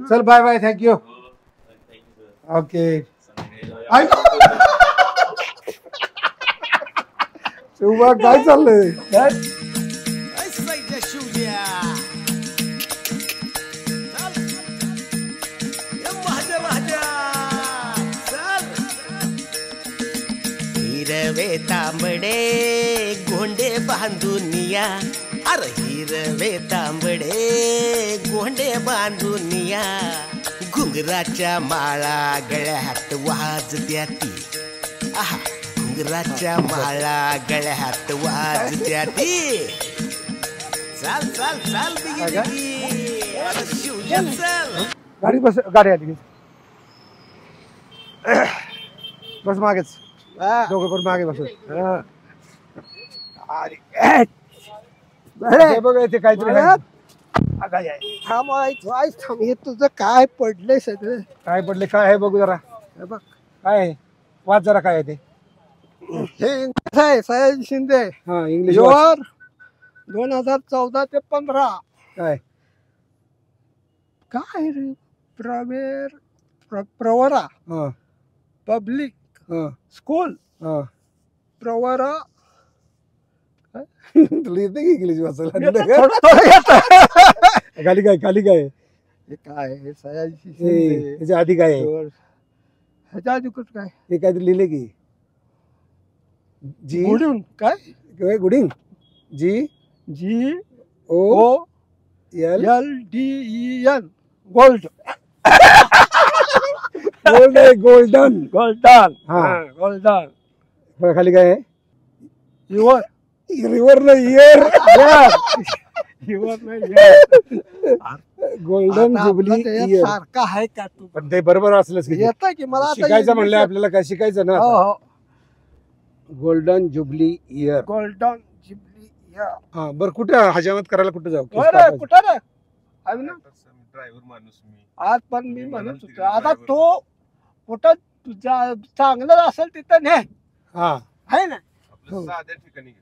चल bye bye thank you okay Shivba काय चाललंय हिरवे तांबडे गोंडे बांधून या अरे हिरवे तांबडे गोंडे बांधून या घुंगराच्या माळा गळ्यात वाजत्या ती आहा घुंगराच्या माळा गळ्यात वाजत्या ती चाल चाल चाल शिवजन चाल गाडी बस गाडी आली बस मागेच दोघं पण मागे बसू बघ ते काहीतरी थांब हे तुझं काय पडलंय सगळं काय पडले काय आहे बघू जरा बघ काय आहे वाच जरा काय आहे ते हे आहे सयाजी शिंदे हा इंग्लिश वर 2014 ते 15 काय काय रे प्रवरा हा पब्लिक हा स्कूल हा प्रवरा तुला येते की इंग्लिश वाचायला खाली काय खाली काय हे काय हे सयाजी हे, शिंदे त्याच्या आधी काय आहे ह्याच्या आधी कुठं काय हे काहीतरी लिहिले की जी गुडून काय गुडिंग G G O O L LDEN gold gold आहे गोल्डन गोल्डन हा. गोल्डन खाली काय आहे युवर रिव्हर न इयर युवर नाही गोल्डन जुबली इयर सारखा आहे का तू पण ते बरोबर असलंच की येत की मला आता शिकायचं म्हणलं आपल्याला काय शिकायचं ना हो हो golden jubilee year golden Ghibli या हा बरं कुठं हजामत करायला कुठं जाऊ अरे कुठं रे आहे ना ड्रायव्हर माणूस मी आज पण मी म्हणत होतो आता तो कुठं तुझ्या चांगलं असेल तिथं ने हा आहे ना आपलं साध्या ठिकाणी घेतो.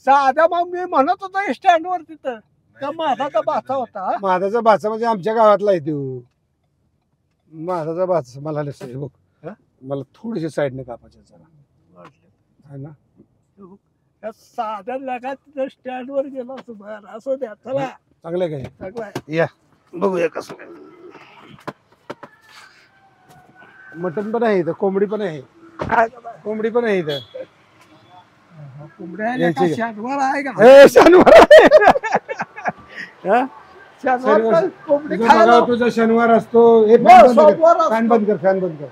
साधा मग मी म्हणत होतो स्टँड वर तिथं त्या माझाचा बाचा होता माझाचा भाचा म्हणजे आमच्या गावातला आहे तो माझाचा भाचा मला लक्षात बघ हा? मला थोडीशी साईडने कापायचं जरा है ना त्या साध्या लगात तिथं स्टँड वर गेलो असं बरं असं द्या चला चांगलं काय सगळं आहे. या बघूया कसं काय मटन पण आहे इथं कोंबडी पण आहे काय झालं? कोंबडी पण आहे इथं कोंबड्या यायची का? शनिवार आहे का ए, शनिवार हा? शनिवार शनिवार. कोंबडी तुझं खायला बघा, तुझा शनिवार असतो हे हो, फॅन बंद सोमवार कर असतो. फॅन बंद कर फॅन बंद कर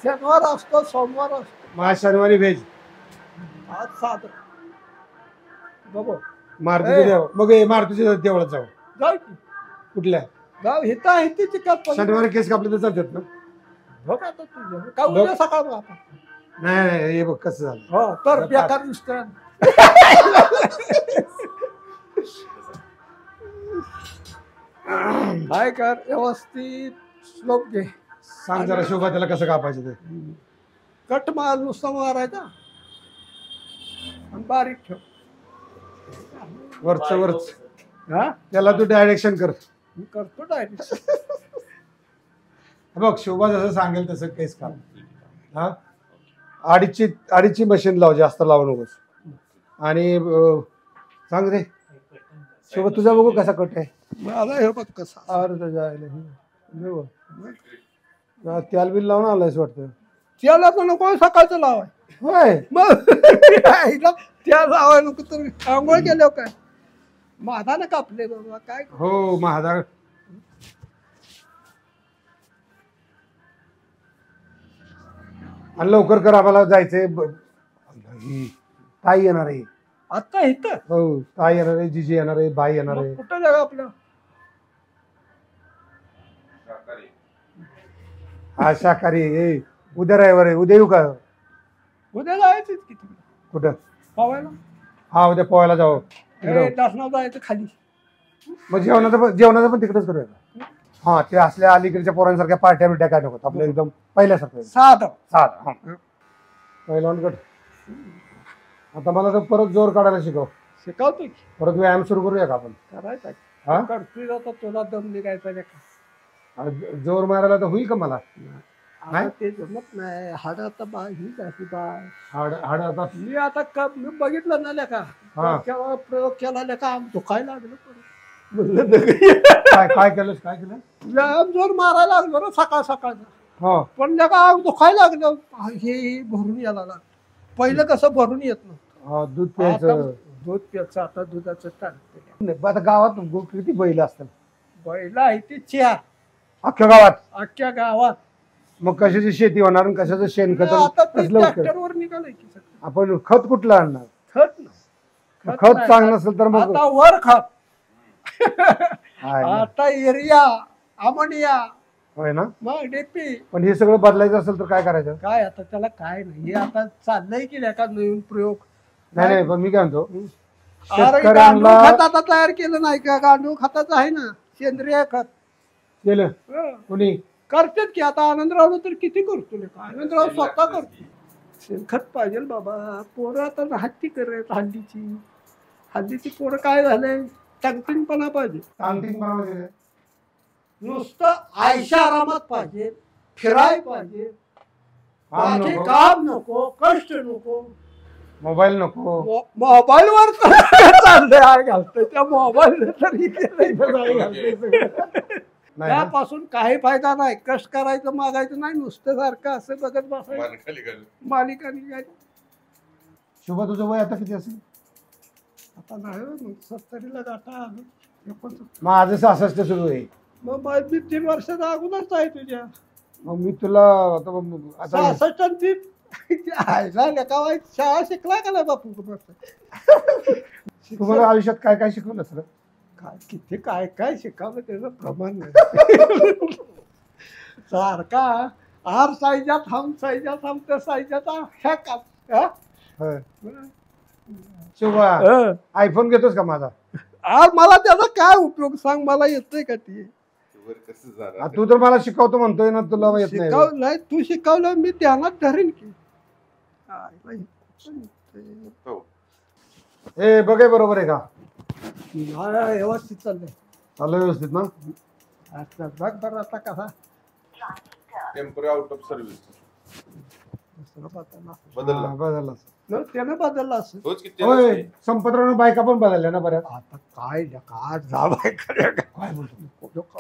शनिवार असतो सोमवार असतो मग शनिवारी व्हेज आज साध बघू मारुतीच्या देव मग हे मारुतीच्या देवळात जाऊ जाऊ की कुठल्या जाऊ हिता हितीची कल्पना शनिवारी केस कापले तर चालतात ना हो का आता तुझं का उद्या सकाळ बघ आता नाही नाही हे बघ कसं झालं हो तर बेकार दिसतं काय कर व्यवस्थित श्लोक घे सांग जरा शोभा त्याला कसं कापायचं ते कट मार नुसता मारायचा आणि बारीक ठेव वरच वरच हा त्याला तू डायरेक्शन कर मी करतो डायरेक्ट हे बघ शोभा जसं सांगेल तसं केस काप हा अडीचची मशीन लाव जास्त लावू नकोस आणि सांग रे शोभा तुझा बघू कसा कट आहे मला हे बघ कसा अरे त्याच्या आईला हे बघ. त्याला बिल लावून आलायस वाटतं त्याला तर नको सकाळचं लावाय होय मग त्या लावाय नको तर आंघोळ केल्यावर काय माझानं कापले बाबा काय हो महादार आणि लवकर कर आम्हाला जायचंय ताई येणार आहे आता इथं हो ताई येणार आहे जिजी येणार आहे बाई येणार आहे मग कुठं जागा आपलं शाकाहारी. हा शाकाहारी आहे. उद्या रविवार आहे उद्या येऊ का उद्या जायचंच की तिकडे कुठं पावायला हा उद्या पोहायला जाऊ तिकडं. दर्शनाला जायचं खाली मग जेवणाचं पण तिकडेच करूया हा ते असल्या अलीकडच्या पोरांसारख्या पार्ट्या बिट्या काय नको आपलं एकदम पहिल्यासारखं साधं साधा पहिला गट आता मला तर परत जोर काढायला शिकव शिकवतो की परत व्यायाम सुरू करूया का आपण करायचा हा करतोय आता तुला दम निघायचा नाही का जोर मारायला तर होईल का मला? आता ते जमत नाही. हाड आता ही जाती बा. हाड हाड आता मी आता मी बघितलं ना लेका. हा. प्रयोग केला लेका आम दुखायला लागलं परत. म्हणलं नका. काय काय केलंस काय केलं? व्यायाम जोर मारायला लागलो ना सकाळ सकाळचा. हो पण लेका आम दुखायला लागलं. हे भरून यायला लागलं. पहिलं कसं भरून येत नव्हतं. हो, दूध आता प्यायचं. दूध प्यायचं आता दुधाचं टाकते. आता गावात किती बैल असतात बैला आहे ते 4 अख्ख्या गावात. अख्ख्या गावात. मग कशाची शेती होणार आणि कशाचं शेणखत आता ते कसलं उपयोग? ट्रॅक्टरवर निघालंय की सगळं. आपण खत कुठलं आणणार? खत ना. खत नाही. चांगलं नसेल तर मग आता वर खत. आहे ना. आता एरिया अमोनिया होय ना. मग डीपी. पण हे सगळं बदलायचं असेल तर काय करायचं? काय आता त्याला काय नाही. हे आता चाललंय की एका नवीन प्रयोग. नाही नाही पण मी काय म्हणतो अरे गांडूळ शेतकऱ्यांना खत आता तयार केलं नाही का? गांडूळ खताचं आहे ना सेंद्रिय खत. केलं हं. कोणी? करतात की आता आनंदराव तर किती करतो लेका. आनंदराव स्वतः करतो. शेणखत पाहिजे बाबा. पोरं आता हत्ती करत हल्लीची पोरं काय झालंय टंकटिंगपणा पाहिजे. तांत्रिक बनवायचं. नुसतं आयशा आरामात पाहिजे. फिराय पाहिजे. काम बाकी नको. काम नको. कष्ट नको. मोबाईल नको. मोबाईल वर चाललंय आहे घालतोय त्या मोबाईल तरी नाही ना? त्यापासून काही फायदा नाही. कष्ट करायचं मागायचं नाही. नुसतं सारखं असं बघत बसायचं. मान खाली घालून. मालिका निघायची. शुभ तुझं वय आता किती असेल? आता नाही हो, मग 70ला गाठा आलो. 69. माझं 66 सुरू आहे. मग 3 वर्षाचा अगोदरच आहे तुझ्या. मग मी तुला आता 66 आणि 3 का वाईट शाळा शिकलाय का नाही बापू? तुम्हाला आयुष्यात काय काय शिकवलं सर? काय किती काय काय शिकावं त्याचं प्रमाण नाही. सारखा आर साईजात हम साईजात हम त्या साईजाचा ह्या का हा? होय. शुभा आयफोन घेतोस का माझा? आर मला त्याचा काय उपयोग सांग. मला येतोय का ती? वर कसं जाणार? आ, तू तर मला शिकवतो म्हणतोय ना, तुला येत नाही. नाही तू शिकवलं मी ध्यानात धरेन की. हो. ए बघे बरोबर आहे का? व्यवस्थित चाललंय. आलं व्यवस्थित ना? अच्छा, बघ बरं आता कसा टेम्पररी आउट ऑफ सर्व्हिस बदलला. बदलला. हा, बदलला. त्यानं बदलला असं. तोच किती होय असते? संपतराव बायका पण बदलल्या ना बऱ्याच. आता काय का जा बायका काय बोलतो?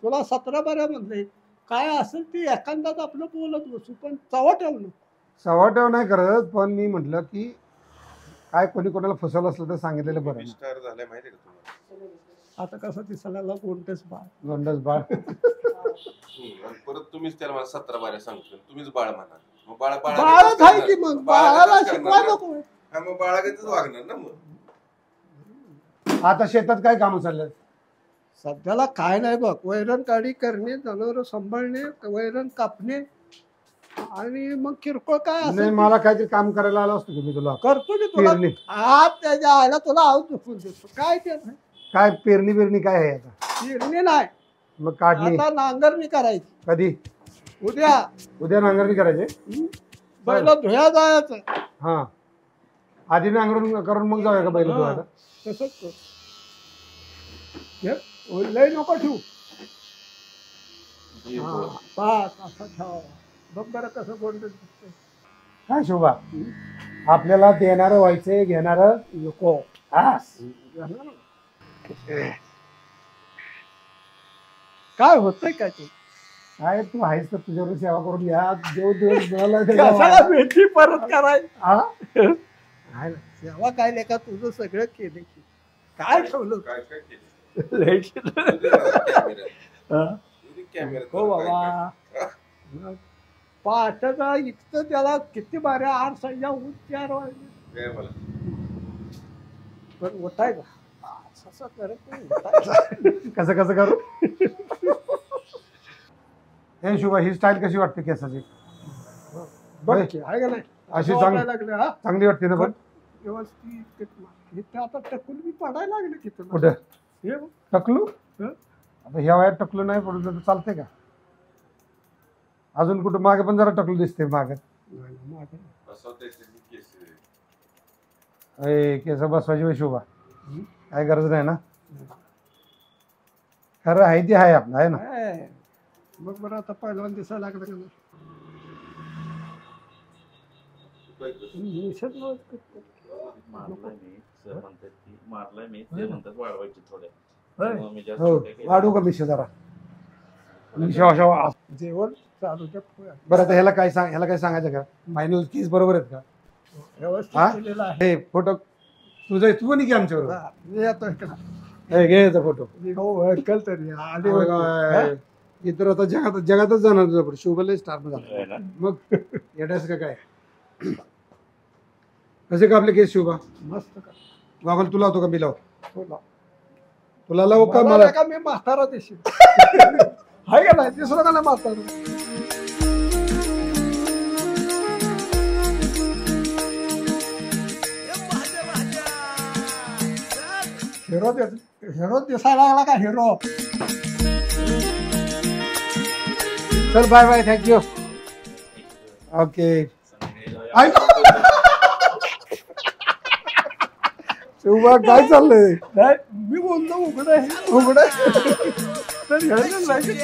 तुला 17 म्हणले काय असेल ते एखाद्यात आपलं बोलत बसू पण चव्हाट्यावर नको. सवाटेव नाही करत, पण मी म्हटलं की काय कोणी कोणाला फसवलं असलं तर सांगितलेलं बरं ना. स्टार झालाय माहिती आहे का तुम्हाला? आता कसं दिसायला कोणतेच बा गोंडस बाळ. आणि परत तुम्हीच त्याला मला 17 बाऱ्या सांगतो. तुम्हीच बाळ म्हणा. मग बाळच आहे की मग बाळाला शिकवा नको. मग बाळागतच वागणार ना मग. आता शेतात काय काम चाललं? सध्याला काय नाही बघ. वैरण काढी करणे, जनावर सांभाळणे, वैरण कापणे आणि मग किरकोळ काय नाही असेल मला काहीतरी काम करायला आलं असतं की मी तुला. करतो की तुला. पेरणी. आज त्याच्या आयला तुला आऊत दुखून देतो. काय ते नाही. काय पेरणी बिरणी काय आहे आता? पेरणी नाही. मग काढणी आता नांगरणी करायची कधी? उद्या. उद्या नांगरणी करायची. पहिला धुया जायचं. हा आधी नांगरून करून मग जाऊया का बैल हा, धुवायला? तसंच कर. हे, लय नको ठेवू. हा, पाच असं ठेवा. बघ बरं कसं गोंड दिसतंय. काय शोभा आपल्याला देणारं व्हायचंय घेणारं नको. आस. काय होतंय काय ते? काय तू आहेस तर तुझ्यावर सेवा करून या देव दिवस मिळाला कशाला भेटी परत कराय? हा? काय नाही. सेवा काय लेका तुझं सगळं केलं की काय ठेवलं काय काय केलं? लय केलं. हा? कॅमेरा हो बाबा. पाठाचा इतकं त्याला किती बाऱ्या 8 संज्ञा होऊन 4 वाजले काय मला पण उठायचा. असं करत नाही, उठायचा. कसं कसं करू? हे शुभा ही स्टाईल कशी वाटते केसाची? बघ की, आहे का नाही? अशी असं चांगली वाटायला लागलं हा चांगली वाटते ना पण? व्यवस्थित. इथं आता टकून मी पडायला लागले की तुला. कुठं हे बघ. टकलू? हं? आता ह्या वयात टकलू नाही पडू तर चालतंय का? अजून कुठं मागे पण जरा टकलू दिसते मागे. नाही, मागं. असं त्याचे केस केस बसवायची वय शुभा काय गरज नाही ना? खरं आहे ते आहे आपलं आहे ना. काय? बघ बरं आता पहिलवान दिसायला लागलं का नाही? निषेध नव्हतं करत. मारलाय मी सर म्हणतात की मारलाय मी ते म्हणतात वाढवायचे थोडे होय. मग मी जास्त हो छोटे केले. वाढू का मिशे जरा मिशे अशा. जेवण चालू द्या. बरं आता ह्याला काय सांगायचं का फायनल केस बरोबर आहेत का? व्यवस्थित हा? केलेलं आहे. हे फोटो तुझं तू पण की आमच्याबरोबर हा, मी येतोय का? हे घे याचा फोटो. मी हो ओळखल तरी आले होते. हा? इतर आता जगातच जाणार तुझा फोटो. शुभले स्टार होय झाला ना? मग येण्यास का काय कसे का आपले केस शुभा मस्त का? गॉगल तुला होतो का मी लावतो बोला. तुला लावू का मला मला नाही का मी म्हातारा दिसेल. हाय का नाही दिसलं का नाही म्हातारा? हिरो दिसायला लागला का हिरो? चल bye bye thank you okay. Shubha काय चाललंय? नाही मी बोलतो उघड आहे उघड आहे. तर ह्याला नाही.